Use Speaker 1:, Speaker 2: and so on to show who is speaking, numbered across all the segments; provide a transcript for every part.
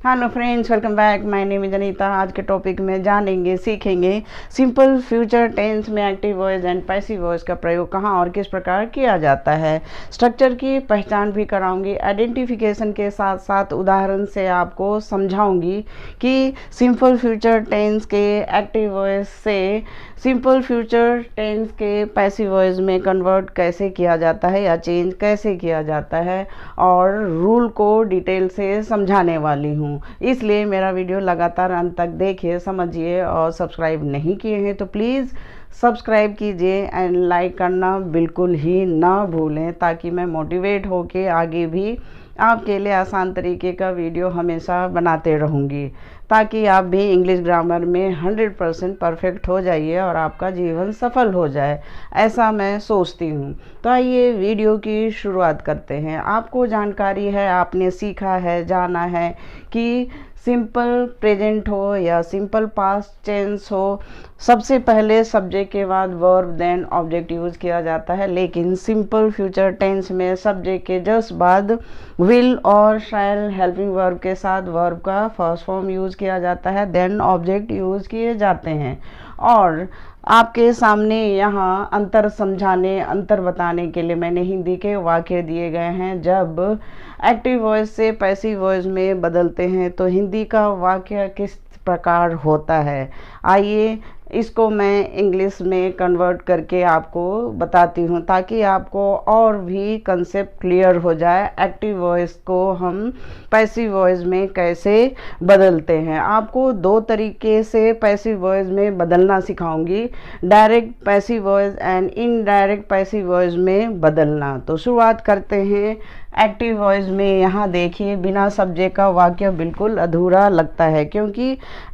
Speaker 1: Hello friends, welcome back. My name is Anita. आज के topic में जानेंगे, सीखेंगे सिंपल फ्यूचर टेंस में active voice and passive voice का प्रयोग कहाँ और किस प्रकार किया जाता है। स्ट्रक्चर की पहचान भी कराऊंगी। आइडेंटिफिकेशन के साथ साथ उदाहरण से आपको समझाऊंगी कि सिंपल फ्यूचर टेंस के एक्टिव वॉइस से सिंपल फ्यूचर टेंस के पैसिव वॉइस में कन्वर्ट कैसे किया जाता है या चेंज कैसे किया जाता है, और रूल को डिटेल से समझाने वाली हूँ। इसलिए मेरा वीडियो लगातार अंत तक देखिए, समझिए, और सब्सक्राइब नहीं किए हैं तो प्लीज़ सब्सक्राइब कीजिए एंड लाइक करना बिल्कुल ही ना भूलें, ताकि मैं मोटिवेट होके आगे भी आपके लिए आसान तरीके का वीडियो हमेशा बनाते रहूँगी, ताकि आप भी इंग्लिश ग्रामर में 100% परफेक्ट हो जाइए और आपका जीवन सफल हो जाए, ऐसा मैं सोचती हूँ। तो आइए वीडियो की शुरुआत करते हैं। आपको जानकारी है, आपने सीखा है, जाना है कि सिंपल प्रेजेंट हो या सिंपल पास्ट टेंस हो, सबसे पहले सब्जेक्ट के बाद वर्ब देन ऑब्जेक्ट यूज़ किया जाता है। लेकिन सिंपल फ्यूचर टेंस में सब्जेक्ट के जस्ट बाद विल और शैल हेल्पिंग वर्ब के साथ वर्ब का फर्स्ट फॉर्म यूज़ किया जाता है, देन ऑब्जेक्ट यूज़ किए जाते हैं। और आपके सामने यहाँ अंतर समझाने, अंतर बताने के लिए मैंने हिंदी के वाक्य दिए गए हैं। जब एक्टिव वॉइस से पैसिव वॉइस में बदलते हैं तो हिंदी का वाक्य किस प्रकार होता है, आइए इसको मैं इंग्लिश में कन्वर्ट करके आपको बताती हूँ, ताकि आपको और भी कंसेप्ट क्लियर हो जाए। एक्टिव वॉइस को हम पैसिव वॉइस में कैसे बदलते हैं। आपको दो तरीके से पैसिव वॉइस में बदलना सिखाऊंगी, direct passive voice and indirect passive voice में बदलना। तो शुरुआत करते हैं एक्टिव वॉइस में। यहाँ देखिए, बिना सब्जेक्ट का वाक्य बिल्कुल अधूरा लगता है, क्योंकि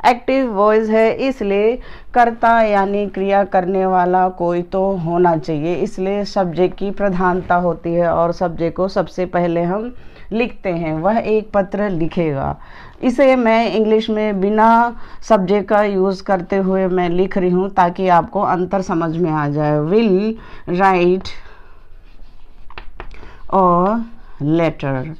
Speaker 1: एक्टिव वॉइस है, इसलिए कर्ता यानी क्रिया करने वाला कोई तो होना चाहिए, इसलिए सब्जेक्ट की प्रधानता होती है और सब्जेक्ट को सबसे पहले हम लिखते हैं। वह एक पत्र लिखेगा। इसे मैं इंग्लिश में बिना सब्जेक्ट का यूज़ करते हुए मैं लिख रही हूँ, ताकि आपको अंतर समझ में आ जाए। विल राइट और लेटर।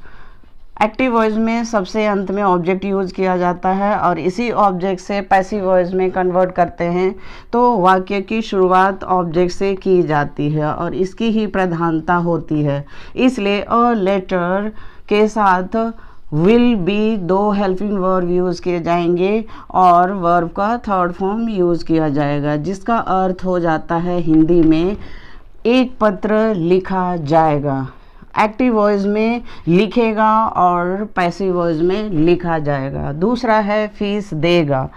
Speaker 1: एक्टिव वॉइस में सबसे अंत में ऑब्जेक्ट यूज़ किया जाता है और इसी ऑब्जेक्ट से पैसिव वॉइस में कन्वर्ट करते हैं, तो वाक्य की शुरुआत ऑब्जेक्ट से की जाती है और इसकी ही प्रधानता होती है। इसलिए अ लेटर के साथ विल बी दो हेल्पिंग वर्ब यूज़ किए जाएंगे और वर्ब का थर्ड फॉर्म यूज़ किया जाएगा, जिसका अर्थ हो जाता है हिंदी में एक पत्र लिखा जाएगा। एक्टिव वॉइस में लिखेगा और पैसिव वॉइस में लिखा जाएगा। दूसरा है फीस देगा।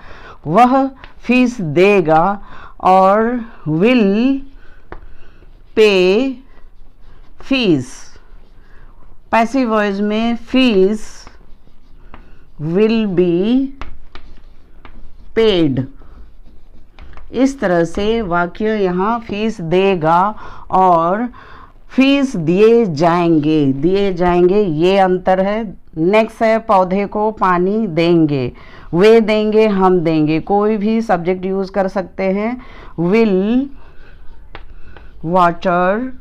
Speaker 1: वह फीस देगा और will pay fees. Passive voice में फीस विल बी पेड। इस तरह से वाक्य यहाँ फीस देगा और फीस दिए जाएंगे, दिए जाएंगे, ये अंतर है। नेक्स्ट है पौधे को पानी देंगे। वे देंगे, हम देंगे, कोई भी सब्जेक्ट यूज़ कर सकते हैं। Will water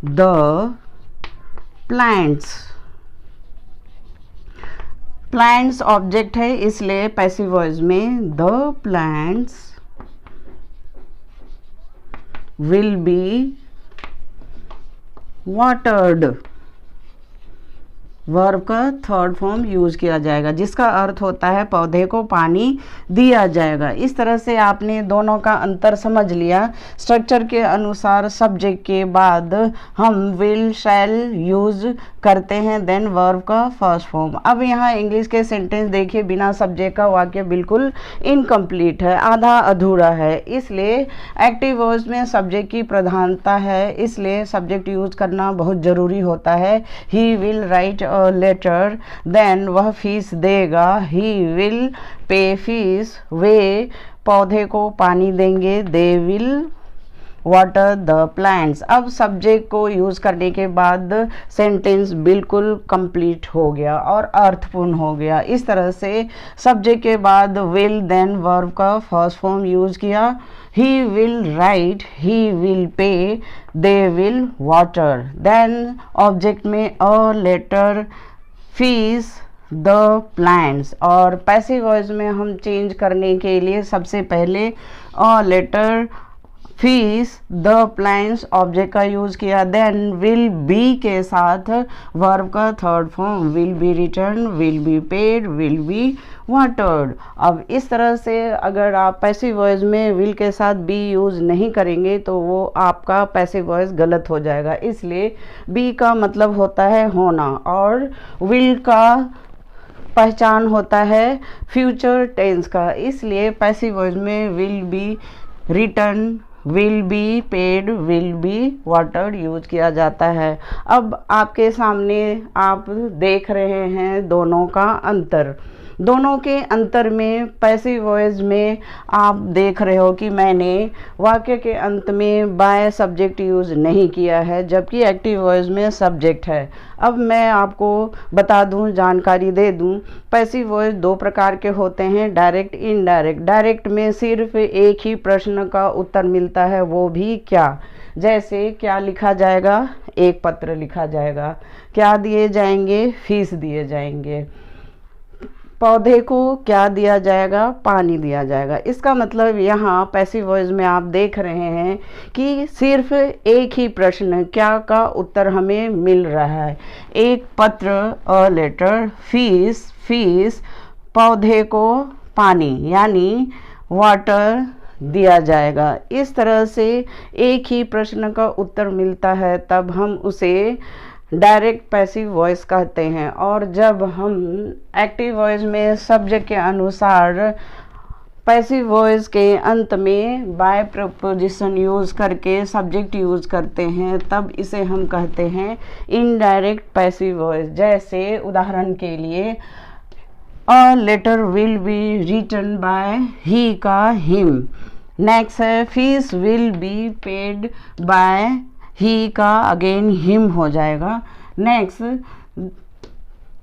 Speaker 1: the plants. Plants object है, इसलिए पैसिव वॉइस में the plants will be watered. Verb का थर्ड फॉर्म यूज किया जाएगा, जिसका अर्थ होता है पौधे को पानी दिया जाएगा। इस तरह से आपने दोनों का अंतर समझ लिया। स्ट्रक्चर के अनुसार सब्जेक्ट के बाद हम विल शैल यूज करते हैं, देन वर्ब का फर्स्ट फॉर्म। अब यहाँ इंग्लिश के सेंटेंस देखिए, बिना सब्जेक्ट का वाक्य बिल्कुल इनकम्प्लीट है, आधा अधूरा है, इसलिए एक्टिव वॉइस में सब्जेक्ट की प्रधानता है, इसलिए सब्जेक्ट यूज करना बहुत ज़रूरी होता है। He will write letter, then वह फीस देगा। ही विल पे फीस। वे पौधे को पानी देंगे। दे विल वाटर द प्लांट्स। अब सब्जेक्ट को यूज़ करने के बाद सेंटेंस बिल्कुल कंप्लीट हो गया और अर्थपूर्ण हो गया। इस तरह से सब्जेक्ट के बाद विल देन वर्ब का फर्स्ट फॉर्म यूज़ किया। He will write, he will pay, they will water. Then object में a letter, fees, the plants. और पैसिव वॉइस में हम चेंज करने के लिए सबसे पहले a letter fees the plants object का यूज़ किया। देन विल बी के साथ वर्ब का third form will be written, will be paid, will be watered. अब इस तरह से अगर आप पैसिव वॉइस में विल के साथ बी यूज़ नहीं करेंगे तो वो आपका पैसिव वॉइस गलत हो जाएगा। इसलिए बी का मतलब होता है होना और विल का पहचान होता है फ्यूचर टेंस का। इसलिए पैसिव वॉइस में will be written, will be paid, will be watered use किया जाता है। अब आपके सामने आप देख रहे हैं दोनों का अंतर। दोनों के अंतर में पैसिव वॉइस में आप देख रहे हो कि मैंने वाक्य के अंत में बाय सब्जेक्ट यूज़ नहीं किया है, जबकि एक्टिव वॉइस में सब्जेक्ट है। अब मैं आपको बता दूं, जानकारी दे दूं, पैसिव वॉइस दो प्रकार के होते हैं, डायरेक्ट, इनडायरेक्ट। डायरेक्ट में सिर्फ एक ही प्रश्न का उत्तर मिलता है, वो भी क्या। जैसे क्या लिखा जाएगा, एक पत्र लिखा जाएगा। क्या दिए जाएंगे, फीस दिए जाएंगे। पौधे को क्या दिया जाएगा, पानी दिया जाएगा। इसका मतलब यहाँ पैसिव वॉइस में आप देख रहे हैं कि सिर्फ एक ही प्रश्न क्या का उत्तर हमें मिल रहा है। एक पत्र अ लेटर, फीस पौधे को पानी यानी वाटर दिया जाएगा। इस तरह से एक ही प्रश्न का उत्तर मिलता है, तब हम उसे डायरेक्ट पैसिव वॉइस कहते हैं। और जब हम एक्टिव वॉइस में सब्जेक्ट के अनुसार पैसिव वॉइस के अंत में बाय प्रपोजिशन यूज़ करके सब्जेक्ट यूज़ करते हैं, तब इसे हम कहते हैं इनडायरेक्ट पैसिव वॉइस। जैसे उदाहरण के लिए a letter will be written by he का हिम। नेक्स्ट है fees will be paid by he का अगेन हिम हो जाएगा। Next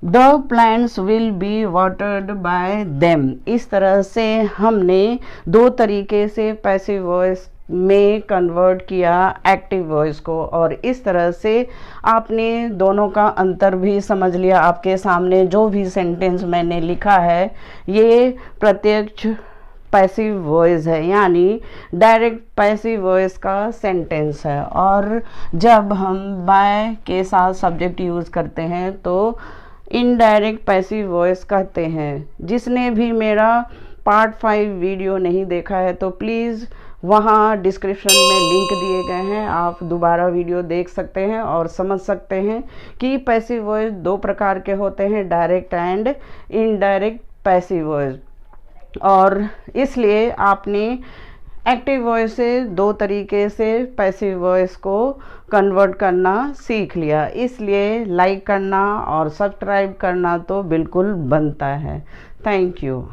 Speaker 1: the plants will be watered by them. इस तरह से हमने दो तरीके से पैसिव वॉइस में कन्वर्ट किया एक्टिव वॉइस को, और इस तरह से आपने दोनों का अंतर भी समझ लिया। आपके सामने जो भी सेंटेंस मैंने लिखा है ये प्रत्यक्ष पैसिव वॉइस है, यानी डायरेक्ट पैसिव वॉइस का सेंटेंस है। और जब हम बाय के साथ सब्जेक्ट यूज़ करते हैं तो इनडायरेक्ट पैसिव वॉइस कहते हैं। जिसने भी मेरा पार्ट 5 वीडियो नहीं देखा है तो प्लीज़ वहाँ डिस्क्रिप्शन में लिंक दिए गए हैं, आप दोबारा वीडियो देख सकते हैं और समझ सकते हैं कि पैसिव वॉइस दो प्रकार के होते हैं, direct and indirect passive voice. और इसलिए आपने एक्टिव वॉइस से दो तरीके से पैसिव वॉइस को कन्वर्ट करना सीख लिया। इसलिए लाइक करना और सब्सक्राइब करना तो बिल्कुल बनता है। Thank you.